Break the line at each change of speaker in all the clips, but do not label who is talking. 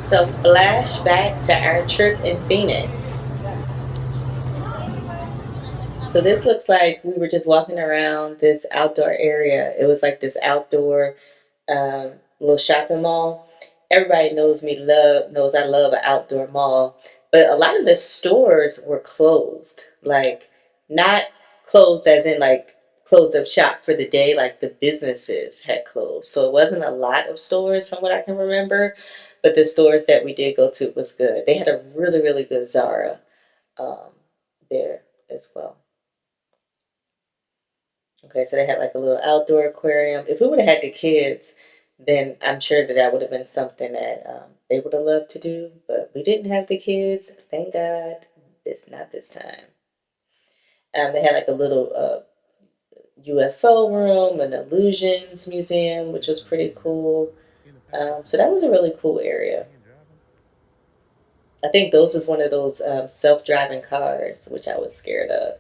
So, flashback to our trip in Phoenix. So, this looks like we were just walking around this outdoor area. It was like this outdoor little shopping mall. Everybody knows I love an outdoor mall, but a lot of the stores were closed. Like, not closed as in like closed up shop for the day, like the businesses had closed. So it wasn't a lot of stores from what I can remember, but the stores that we did go to was good. They had a really, really good Zara um, there as well. Okay, so they had like a little outdoor aquarium. If we would have had the kids, then I'm sure that would have been something that they would have loved to do. But we didn't have the kids. Thank God. Not this time. They had like a little UFO room, an illusions museum, which was pretty cool. So that was a really cool area. I think those was one of those self-driving cars, which I was scared of.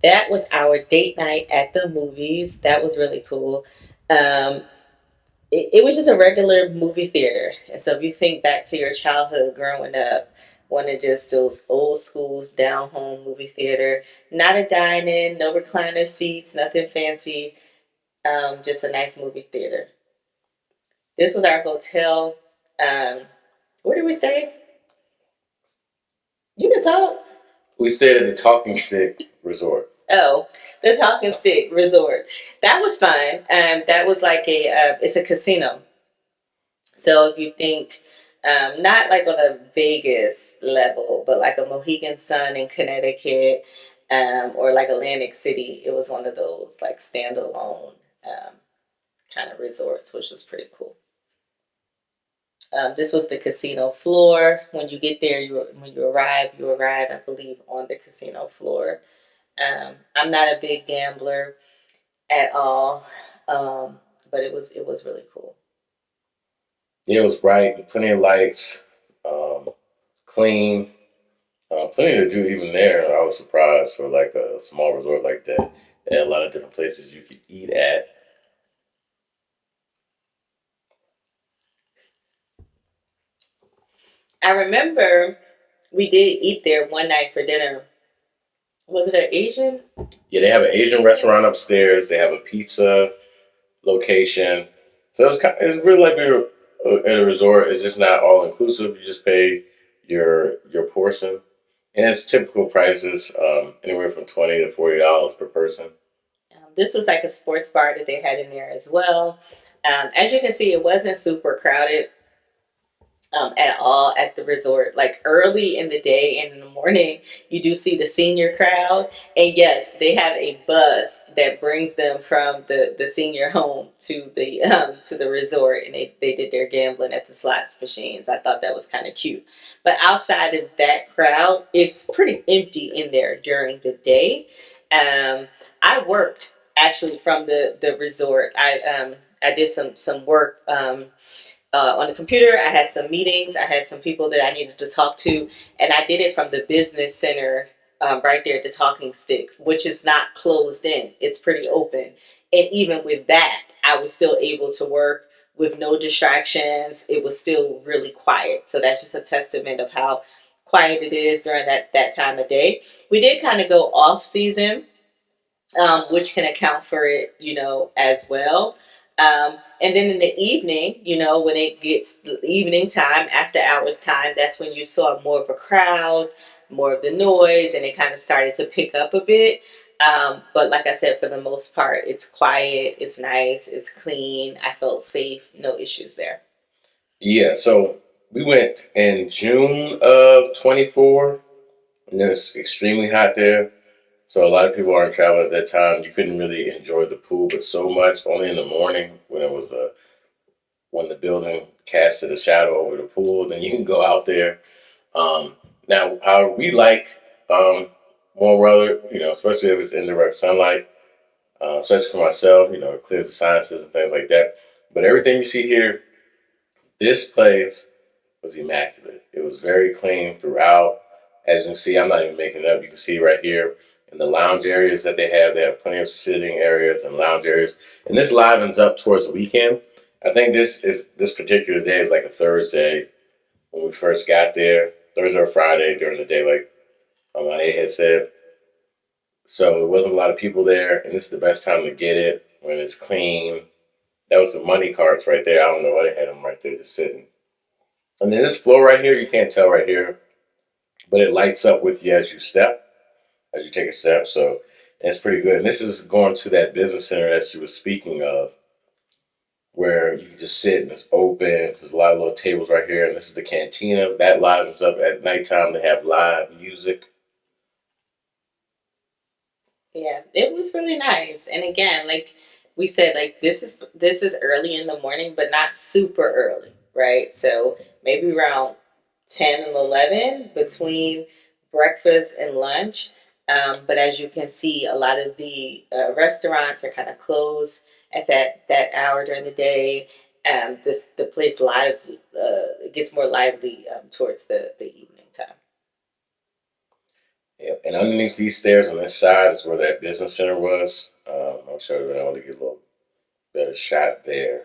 That was our date night at the movies. That was really cool. Um, it was just a regular movie theater. And so if you think back to your childhood growing up, one of just those old schools down home movie theater, not a dine-in, no recliner seats, nothing fancy, just a nice movie theater. This was our hotel. Um, where did we stay? You can talk.
We stayed at the Talking Stick Resort.
Oh, the Talking Stick Resort. That was fun. That was like it's a casino. So if you think, not like on a Vegas level, but like a Mohegan Sun in Connecticut, or like Atlantic City, it was one of those like standalone kind of resorts, which was pretty cool. This was the casino floor. When you get there, when you arrive, I believe, on the casino floor. I'm not a big gambler at all, but it was really cool.
Yeah, it was bright, plenty of lights, clean, plenty to do even there. I was surprised for like a small resort like that. They had a lot of different places you could eat at.
I remember we did eat there one night for dinner. Was it an Asian?
Yeah, they have an Asian restaurant upstairs. They have a pizza location. So it's really like being at a resort. It's just not all inclusive. You just pay your portion, and it's typical prices, anywhere from $20 to $40 per person.
This was like a sports bar that they had in there as well. As you can see, it wasn't super crowded at all at the resort. Like early in the day and in the morning, you do see the senior crowd. And yes, they have a bus that brings them from the senior home to the resort, and they did their gambling at the slots machines. I thought that was kind of cute. But outside of that crowd, it's pretty empty in there during the day. I worked actually from the resort. I did some work on the computer. I had some meetings. I had some people that I needed to talk to, and I did it from the business center, right there at the Talking Stick, which is not closed in. It's pretty open, and even with that, I was still able to work with no distractions. It was still really quiet. So that's just a testament of how quiet it is during that time of day. We did kind of go off season, which can account for it, as well. And then in the evening, when it gets evening time, after hours time, that's when you saw more of a crowd, more of the noise, and it kind of started to pick up a bit. But like I said, for the most part, it's quiet, it's nice, it's clean. I felt safe, no issues there.
Yeah, so we went in June of 24, and it was extremely hot there. So a lot of people aren't traveling at that time. You couldn't really enjoy the pool, but so much only in the morning when it was when the building casted a shadow over the pool. Then you can go out there. Now, we like warm weather, especially if it's indirect sunlight. Especially for myself, it clears the sinuses and things like that. But everything you see here, this place was immaculate. It was very clean throughout. As you can see, I'm not even making it up. You can see right here in the lounge areas that they have plenty of sitting areas and lounge areas. And this livens up towards the weekend. I think this particular day is like a Thursday. when we first got there, Thursday or Friday during the day, like A had said. So it wasn't a lot of people there, and this is the best time to get it when it's clean. That was the money carts right there. I don't know why they had them right there just sitting. And then this floor right here, you can't tell right here, but it lights up with you as you step, as you take a step. So it's pretty good. And this is going to that business center that you were speaking of, where you can just sit and it's open. There's a lot of little tables right here. And this is the cantina. That livens up at nighttime. They have live music.
Yeah, it was really nice. And again, like we said, like this is early in the morning, but not super early, right? So maybe around 10 and 11 between breakfast and lunch. But as you can see, a lot of the restaurants are kind of closed at that hour during the day. The place lives gets more lively towards the evening time.
Yep. And underneath these stairs on this side is where that business center was. I'm sure we're able to get a little better shot there.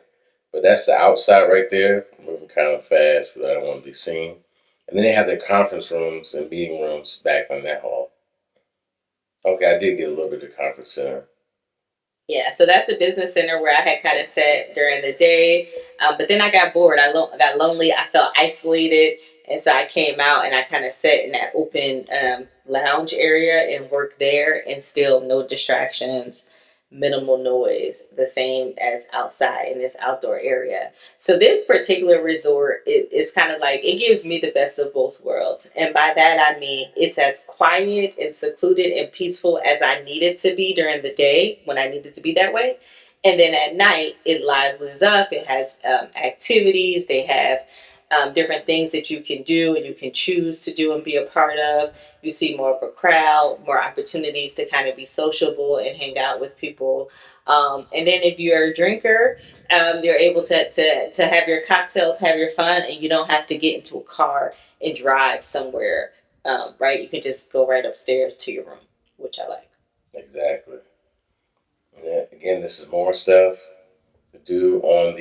But that's the outside right there. I'm moving kind of fast because I don't want to be seen. And then they have their conference rooms and meeting rooms back on that hall. Okay, I did get a little bit of the conference center.
Yeah, so that's the business center where I had kind of sat during the day. But then I got bored. I got lonely. I felt isolated. And so I came out and I kind of sat in that open lounge area and worked there, and still no distractions, minimal noise, the same as outside in this outdoor area. So this particular resort is kind of like, it gives me the best of both worlds. And by that I mean it's as quiet and secluded and peaceful as I need it to be during the day when I need it to be that way. And then at night it livelies up. It has activities. They have different things that you can do and you can choose to do and be a part of. You see more of a crowd, more opportunities to kind of be sociable and hang out with people. And then if you're a drinker, you're able to have your cocktails, have your fun, and you don't have to get into a car and drive somewhere, right? You can just go right upstairs to your room, which I like.
Exactly. Yeah, again, this is more stuff to do on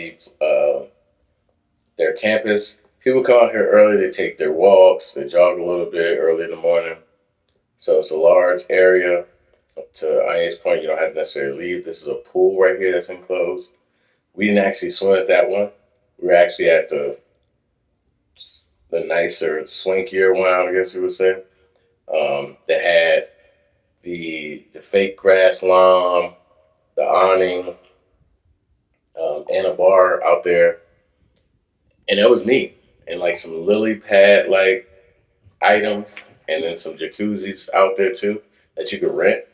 their campus. People come out here early. They take their walks. They jog a little bit early in the morning. So it's a large area. To Anya's point, you don't have to necessarily leave. This is a pool right here that's enclosed. We didn't actually swim at that one. We were actually at the nicer, swankier one, I guess you would say. That had the fake grass lawn, the awning, and a bar out there, and it was neat. And like some lily pad like items, and then some jacuzzis out there too that you could rent.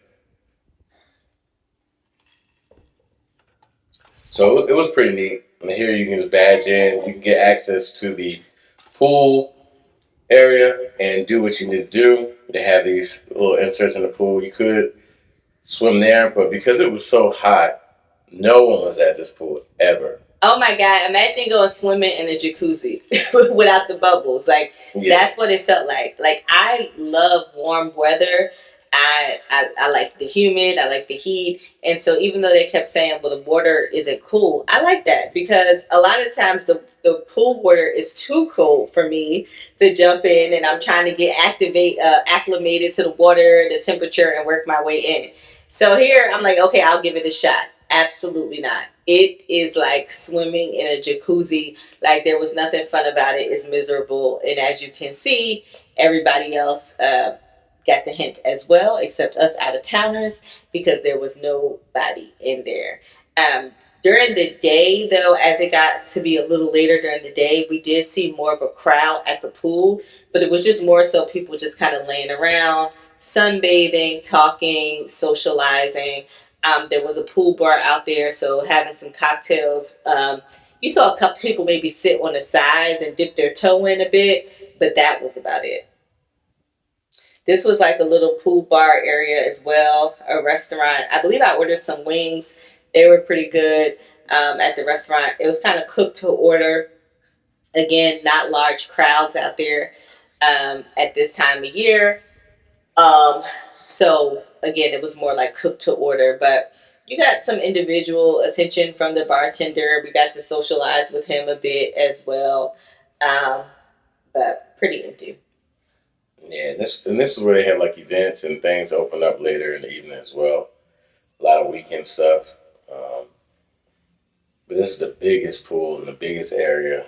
So it was pretty neat. And here you can just badge in. You can get access to the pool area and do what you need to do. They have these little inserts in the pool. You could swim there, but because it was so hot, no one was at this pool ever.
Oh my God, imagine going swimming in a jacuzzi without the bubbles. Like,
Yeah,
that's what it felt like. Like, I love warm weather. I like the humid, I like the heat. And so even though they kept saying, well, the water isn't cool, I like that because a lot of times the pool water is too cold for me to jump in, and I'm trying to get acclimated to the water, the temperature, and work my way in. So here I'm like, okay, I'll give it a shot. Absolutely not. It is like swimming in a jacuzzi. Like, there was nothing fun about it. It's miserable. And as you can see, everybody else got the hint as well, except us out of towners, because there was nobody in there. During the day, though, as it got to be a little later during the day, we did see more of a crowd at the pool, but it was just more so people just kind of laying around, sunbathing, talking, socializing. There was a pool bar out there, so having some cocktails. You saw a couple people maybe sit on the sides and dip their toe in a bit, but that was about it. This was like a little pool bar area as well, a restaurant. I believe I ordered some wings. They were pretty good at the restaurant. It was kind of cooked to order. Again, not large crowds out there at this time of year. Um, so again, it was more like cooked to order, but you got some individual attention from the bartender. We got to socialize with him a bit as well. Um, but pretty empty.
Yeah, and this is where they have like events and things open up later in the evening as well. A lot of weekend stuff. Um, but this is the biggest pool in the biggest area.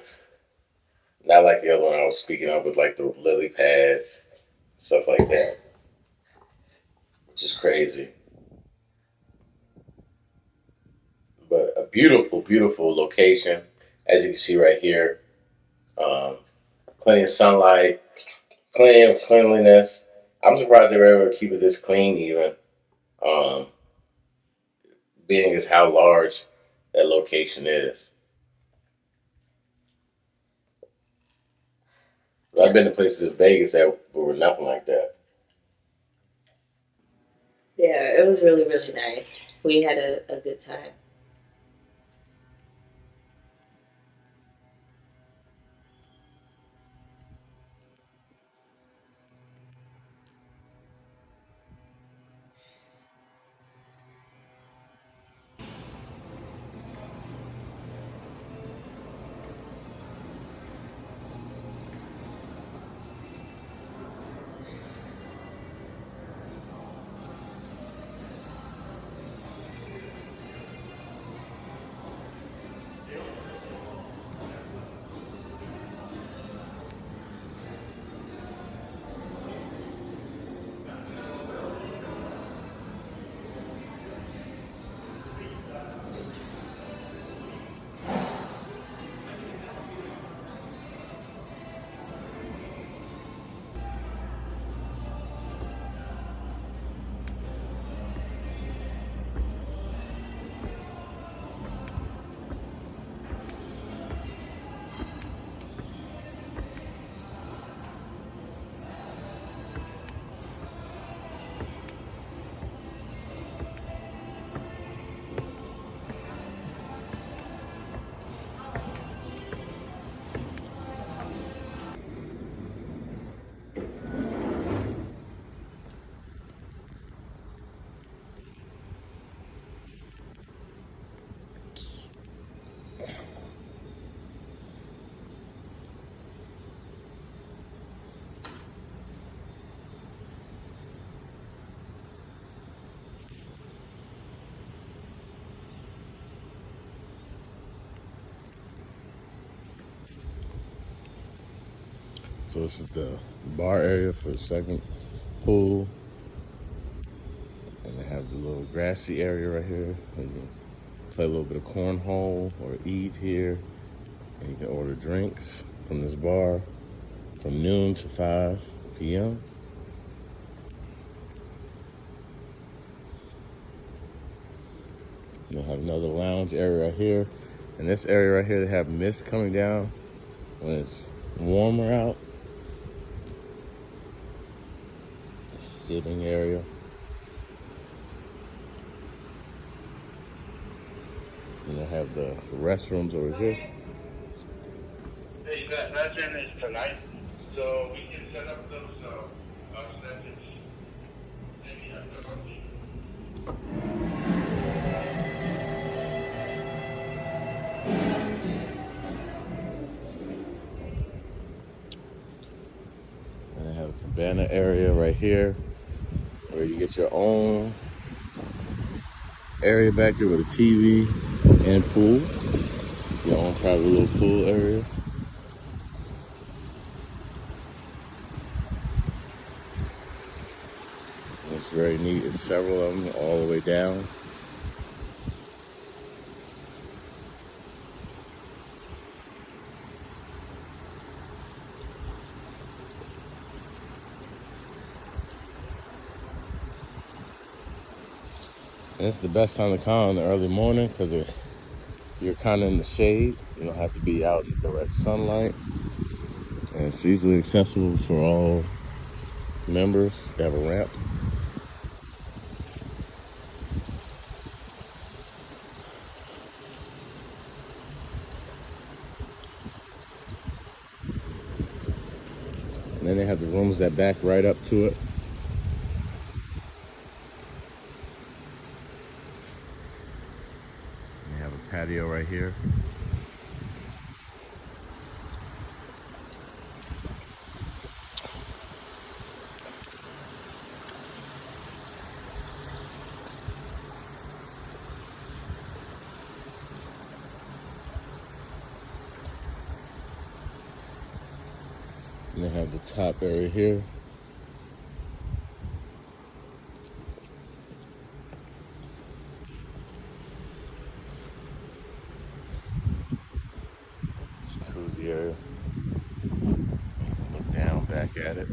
Not like the other one I was speaking of with like the lily pads, stuff like that, which is crazy. But a beautiful, beautiful location, as you can see right here. Um, Plenty of sunlight, plenty of cleanliness. I'm surprised they were able to keep it this clean, even um, being as how large that location is. I've been to places in Vegas that were nothing like that.
Yeah, it was really, really nice. We had a good time.
So this is the bar area for the second pool, and they have the little grassy area right here. You can play a little bit of cornhole or eat here, and you can order drinks from this bar from noon to 5 p.m. They have another lounge area right here. In this area right here, they have mist coming down when it's warmer out. Sitting area. And they have the restrooms over here.
Hey, that gym is tonight, so we can set up those sessions maybe after lunch.
And they have a cabana area right here where you get your own area back here with a TV and pool. Your own private little pool area. And it's very neat. It's several of them all the way down. And it's the best time to come in the early morning because you're kind of in the shade. You don't have to be out in direct sunlight. And it's easily accessible for all members. They have a ramp. And then they have the rooms that back right up to it. They have a patio right here. And they have the top area here. Jacuzzi area. Look down back at it.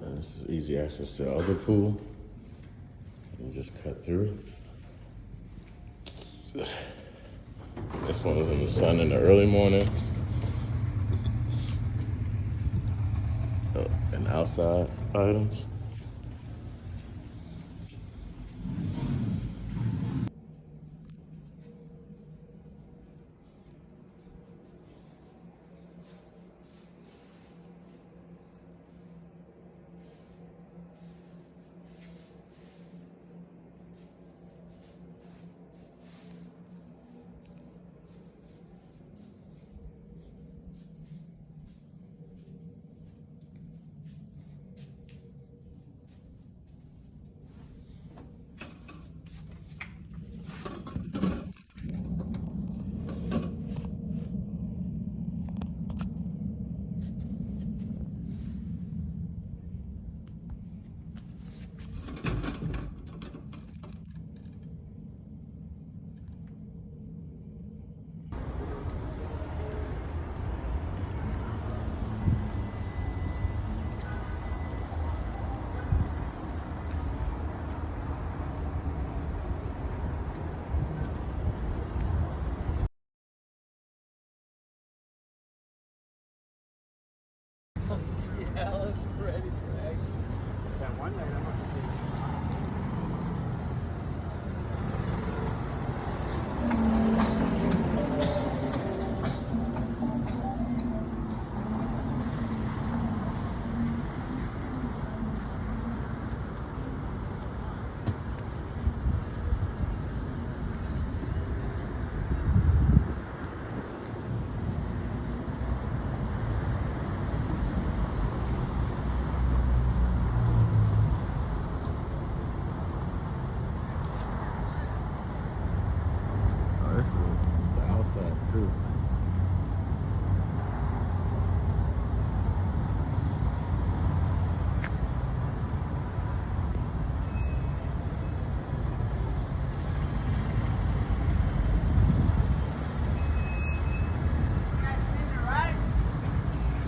And this is easy access to the other pool. You just cut through. This one is in the sun in the early mornings. And outside items. This is the outside too.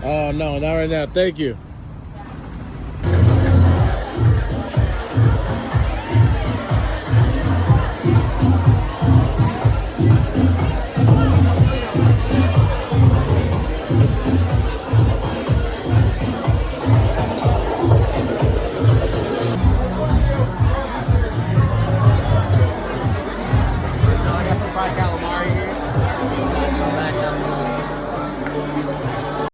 Oh no, not right now. Thank you.